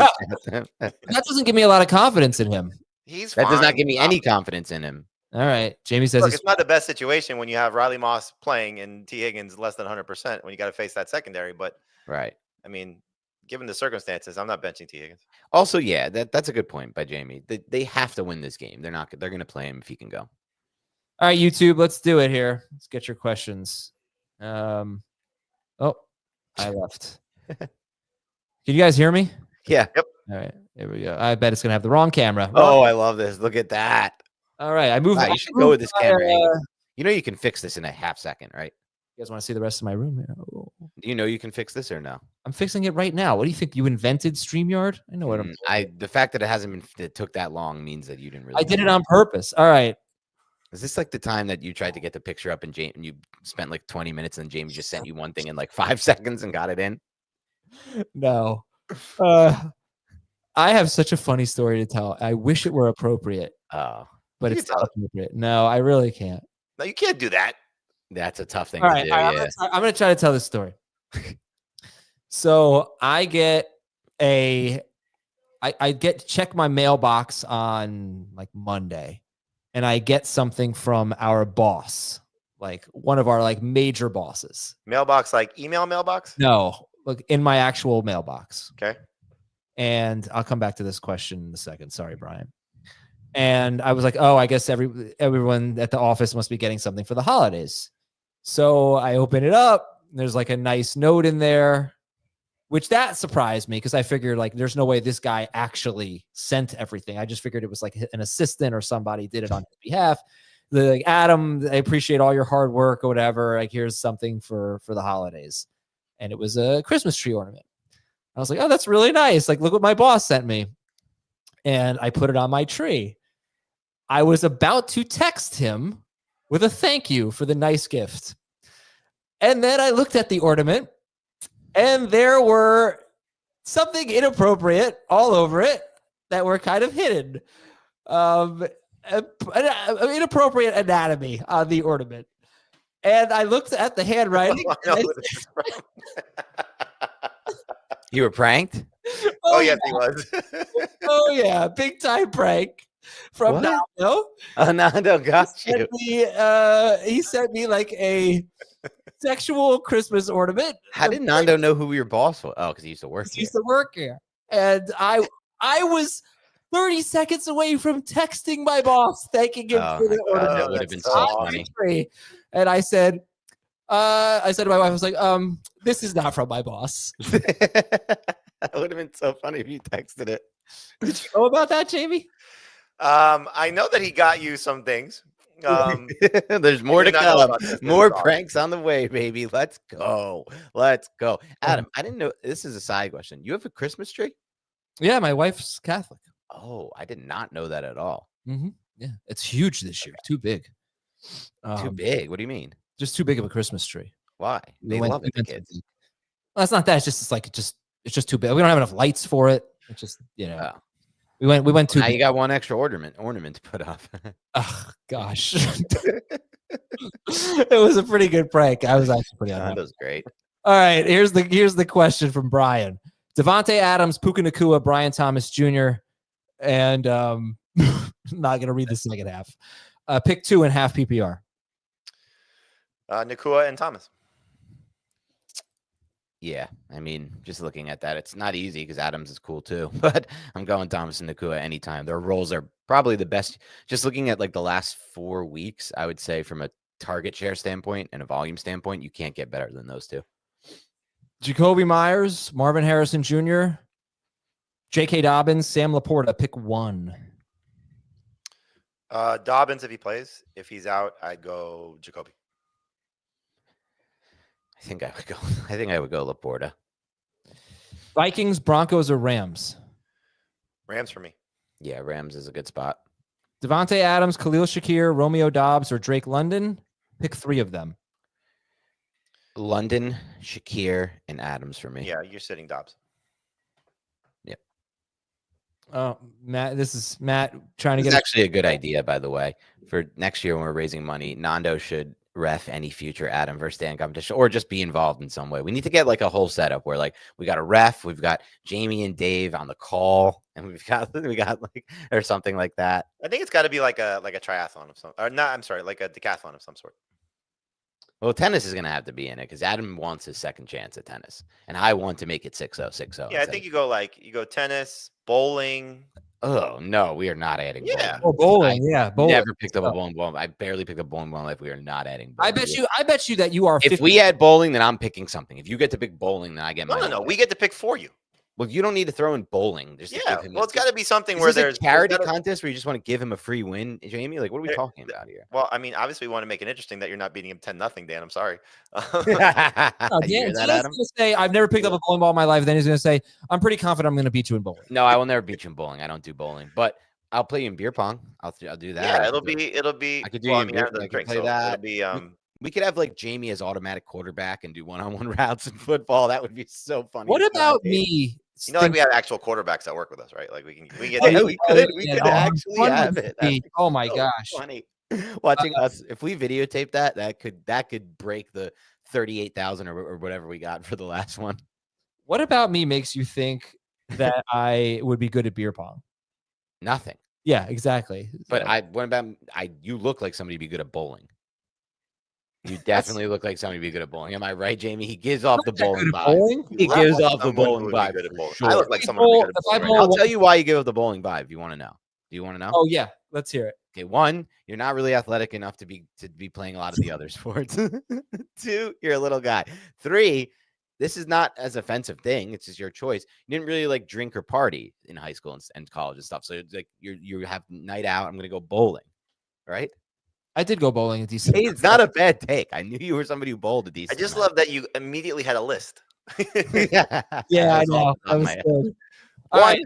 That doesn't give me a lot of confidence in him. He's That does fine. not give me any confidence in him. All right. Jamie says Look, he's it's not the best situation when you have Riley Moss playing and T. Higgins less than 100% when you got to face that secondary. But Right. I mean, given the circumstances, I'm not benching T. Higgins. Also, yeah, that's a good point by Jamie. They have to win this game. They're going to play him if he can go. all right, YouTube, let's do it here. Let's get your questions. Oh, I left. Can you guys hear me? Yeah. Yep. All right, here we go. I bet it's gonna have the wrong camera. Oh, I love this. Look at that. All right, I moved. Wow, you should go with this camera angle. You know you can fix this in a half second, right? You guys want to see the rest of my room here? Oh. Do you know you can fix this or no? I'm fixing it right now. What do you think? You invented StreamYard? I know what I'm doing. The fact that it took that long means that you didn't really. I did it on purpose. All right. Is this like the time that you tried to get the picture up and you spent like 20 minutes and James just sent you one thing in like 5 seconds and got it in? No. I have such a funny story to tell. I wish it were appropriate. Oh, but it's not appropriate. No, I really can't. No, you can't do that. That's a tough thing All to right, do. I'm going to try to tell this story. So I check my mailbox on like Monday, and I get something from our boss, like one of our like major bosses. Mailbox, like email mailbox? No, look in my actual mailbox. Okay. And I'll come back to this question in a second. Sorry, Brian. And I was like, oh, I guess everyone at the office must be getting something for the holidays. So I open it up. There's like a nice note in there, which that surprised me because I figured like there's no way this guy actually sent everything. I just figured it was like an assistant or somebody did it on his behalf. Like, Adam, I appreciate all your hard work or whatever. Like, here's something for the holidays. And it was a Christmas tree ornament. I was like, oh, that's really nice. Like, look what my boss sent me. And I put it on my tree. I was about to text him with a thank you for the nice gift. And then I looked at the ornament and there were something inappropriate all over it that were kind of hidden. Inappropriate anatomy on the ornament. And I looked at the handwriting. You were pranked? Oh, yes, he was. Oh, yeah. Big time prank from Nando. Oh, Nando got you. He sent me like a sexual Christmas ornament. How did Nando know who your boss was? Oh, because he used to work here. He used to work here. And I was 30 seconds away from texting my boss, thanking him for the ornament. That would have been so funny. And I said to my wife, I was like, this is not from my boss. That would have been so funny if you texted it. Did you know about that, Jamie? I know that he got you some things. There's more to come. More pranks on the way, baby. Let's go. Let's go. Adam, I didn't know. This is a side question. You have a Christmas tree? Yeah, my wife's Catholic. Oh, I did not know that at all. Mm-hmm. Yeah, it's huge this year. Too big. Too big? What do you mean? Just too big of a Christmas tree. Why? They love it, the kids. Well, it's not that. It's just too big. We don't have enough lights for it. It's just, we went too. Now you got one extra ornament to put up. Oh gosh. It was a pretty good prank. I was actually pretty unhappy. That was great. All right, here's the question from Brian. Devontae Adams, Puka Nacua, Brian Thomas Jr. And I'm not gonna read the second half. Pick 2.5 PPR. Nacua and Thomas. Yeah, I mean, just looking at that, it's not easy because Adams is cool too. But I'm going Thomas and Nacua anytime. Their roles are probably the best. Just looking at like the last 4 weeks, I would say from a target share standpoint and a volume standpoint, you can't get better than those two. Jacoby Myers, Marvin Harrison Jr., J.K. Dobbins, Sam Laporta. Pick 1. Dobbins if he plays. If he's out, I'd go Jacoby. I think I would go Laporta. Vikings, Broncos, or Rams? Rams for me. Yeah, Rams is a good spot. Devontae Adams, Khalil Shakir, Romeo Doubs, or Drake London? Pick 3 of them. London, Shakir, and Adams for me. Yeah, you're sitting Dobbs. Yep. Matt, this is Matt trying to It's get. actually a good idea, by the way. For next year when we're raising money, Nando should ref any future Adam versus Dan competition, or just be involved in some way. We need to get like a whole setup where like we got a ref, we've got Jamie and Dave on the call, and we got like or something like that. I think it's got to be like a triathlon of some, or not. I'm sorry, like a decathlon of some sort. Well, tennis is going to have to be in it because Adam wants his second chance at tennis, and I want to make it 6-0, 6-0. Yeah, I think you go tennis, bowling. Oh no, we are not adding. Yeah, bowling. Bowling. Never picked up a bowling ball. I barely picked up bowling ball in life. We are not adding. Bowling. I bet you that you are. If we add bowling, then I'm picking something. If you get to pick bowling, then I get. No. We get to pick for you. Well, you don't need to throw in bowling. Just Well, it's got to be something where there's a charity contest where you just want to give him a free win, Jamie. Like, what are we talking about here? Well, I mean, obviously, we want to make it interesting that you're not beating him 10-0, Dan. I'm sorry. Dan's going to say, I've never picked up a bowling ball in my life. Then he's going to say, I'm pretty confident I'm going to beat you in bowling. No, I will never beat you in bowling. I don't do bowling, but I'll play you in beer pong. I'll do that. Yeah, it'll be. I could do you in beer. I could play that. It'll be. We could have like Jamie as automatic quarterback and do one-on-one routes in football. That would be so funny. What about me? You know, like we have actual quarterbacks that work with us, right? Like we could actually have it. Oh my gosh. Funny. Watching us, if we videotape that could break the 38,000 or whatever we got for the last one. What about me makes you think that I would be good at beer pong? Nothing. Yeah, exactly. But you look like somebody to be good at bowling. You definitely look like somebody to be good at bowling. Am I right, Jamie? He gives off the bowling vibe. He gives off the bowling vibe. I look like someone who'd be good at bowling. I'll tell you why you give off the bowling vibe. You want to know? Do you want to know? Oh yeah, let's hear it. Okay, 1, you're not really athletic enough to be playing a lot of the other sports. 2, you're a little guy. 3, this is not as offensive thing. It's just your choice. You didn't really like drink or party in high school and college and stuff. So it's like you have night out. I'm gonna go bowling, right? I did go bowling a decent. Hey, it's not a bad take. I knew you were somebody who bowled a decent. I just love that you immediately had a list. Yeah, I know. That was good. All right.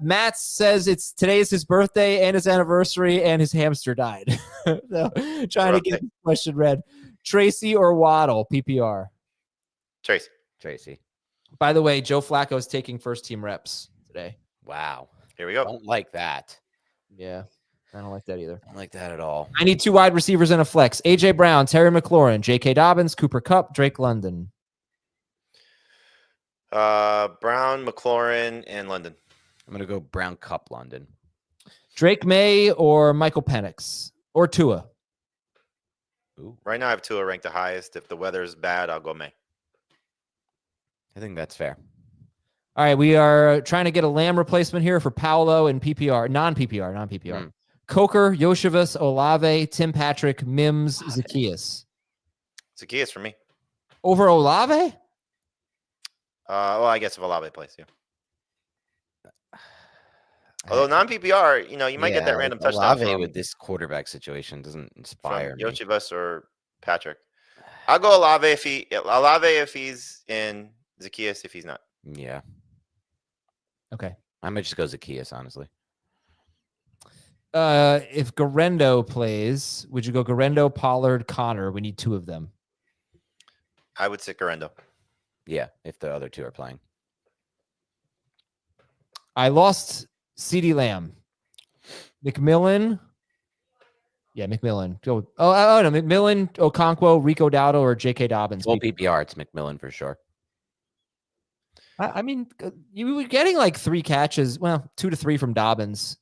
Matt says today's his birthday and his anniversary, and his hamster died. So, trying to get the question read. Tracy or Waddle, PPR? Tracy. By the way, Joe Flacco is taking first team reps today. Wow. Here we go. Don't like that. Yeah. I don't like that either. I don't like that at all. I need 2 wide receivers and a flex. AJ Brown, Terry McLaurin, J.K. Dobbins, Cooper Kupp, Drake London. Brown, McLaurin, and London. I'm going to go Brown, Kupp, London. Drake May or Michael Penix or Tua? Ooh. Right now I have Tua ranked the highest. If the weather's bad, I'll go May. I think that's fair. All right, we are trying to get a Lamb replacement here for Paolo and PPR, non-PPR. Coker, Yoshivas, Olave, Tim Patrick, Mims, Zacchaeus. Zacchaeus for me. Over Olave? Well, I guess if Olave plays, yeah. Although non-PPR, you might get that random touchdown. Olave with this quarterback situation doesn't inspire me. Yoshivas or Patrick. I'll go Olave if he's in, Zacchaeus if he's not. Yeah. Okay. I might just go Zacchaeus, honestly. If Garendo plays, would you go Garendo, Pollard, Connor? We need 2 of them. I would sit Garendo. Yeah, if the other 2 are playing. I lost CeeDee Lamb. McMillan. Yeah, McMillan. No, McMillan, Okonkwo, Rico Dowdle, or J.K. Dobbins. Well, PPR, it's McMillan for sure. I mean, you were getting like 3 catches. Well, 2 to 3 from Dobbins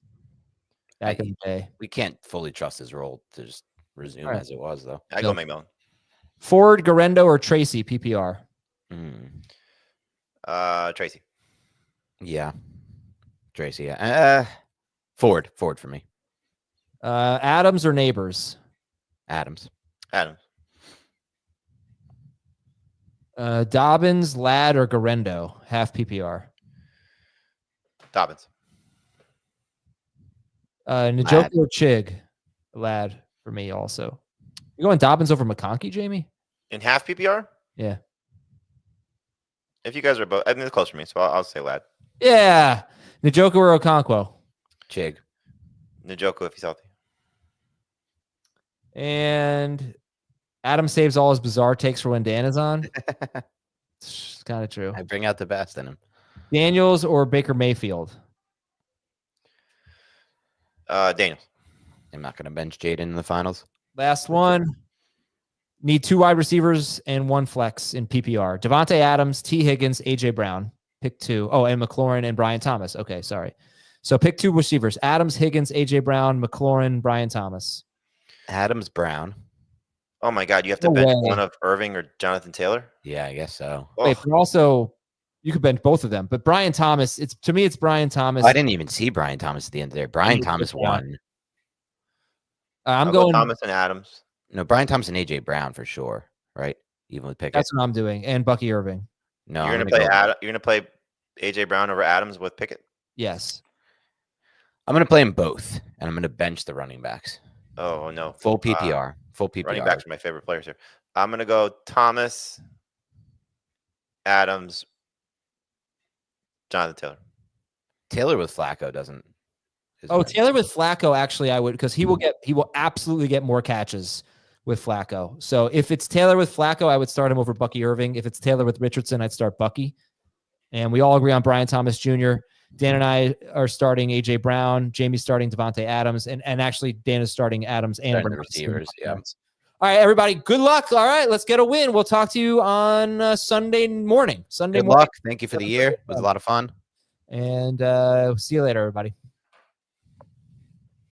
back in the day. We can't fully trust his role to just resume as it was, though. I go McMillan. Ford, Garendo, or Tracy, PPR? Tracy. Yeah. Tracy, yeah. Ford for me. Adams or Neighbors? Adams. Dobbins, Ladd, or Garendo? Half PPR. Dobbins. Njoku or Chig? Ladd for me also. You going Dobbins over McConkey, Jamie? In half PPR? Yeah. If you guys are both, I mean, it's close for me, so I'll say Ladd. Yeah. Njoku or Okonkwo? Chig. Njoku if he's healthy. And Adam saves all his bizarre takes for when Dan is on. It's kind of true. I bring out the best in him. Daniels or Baker Mayfield? Daniels. I'm not going to bench Jaden in the finals. Last one. Need 2 wide receivers and 1 flex in PPR. Devontae Adams, T. Higgins, AJ Brown. Pick 2. Oh, and McLaurin and Brian Thomas. Okay, sorry. So pick 2 receivers. Adams, Higgins, AJ Brown, McLaurin, Brian Thomas. Adams, Brown. Oh my God, you have to bench one of Irving or Jonathan Taylor? Yeah, I guess so. Wait, but also you could bench both of them. But Brian Thomas, to me, it's Brian Thomas. I didn't even see Brian Thomas at the end of there. Brian Thomas won. I'm going Thomas and Adams. No, Brian Thomas and AJ Brown for sure, right? Even with Pickett. That's what I'm doing. And Bucky Irving. No, you're gonna play AJ Brown over Adams with Pickett? Yes. I'm gonna play them both, and I'm gonna bench the running backs. Oh no. Full PPR. Full PPR. Running backs are my favorite players here. I'm gonna go Thomas, Adams, Jonathan Taylor. Taylor with Flacco doesn't. Taylor with Flacco, actually, I would, because he will absolutely get more catches with Flacco. So if it's Taylor with Flacco, I would start him over Bucky Irving. If it's Taylor with Richardson, I'd start Bucky. And we all agree on Brian Thomas Jr. Dan and I are starting AJ Brown. Jamie's starting Devontae Adams, and actually Dan is starting Adams and the receivers. Yeah. All right, everybody. Good luck. All right, let's get a win. We'll talk to you on Sunday morning. Good luck. Thank you for the year. It was a lot of fun. And see you later, everybody.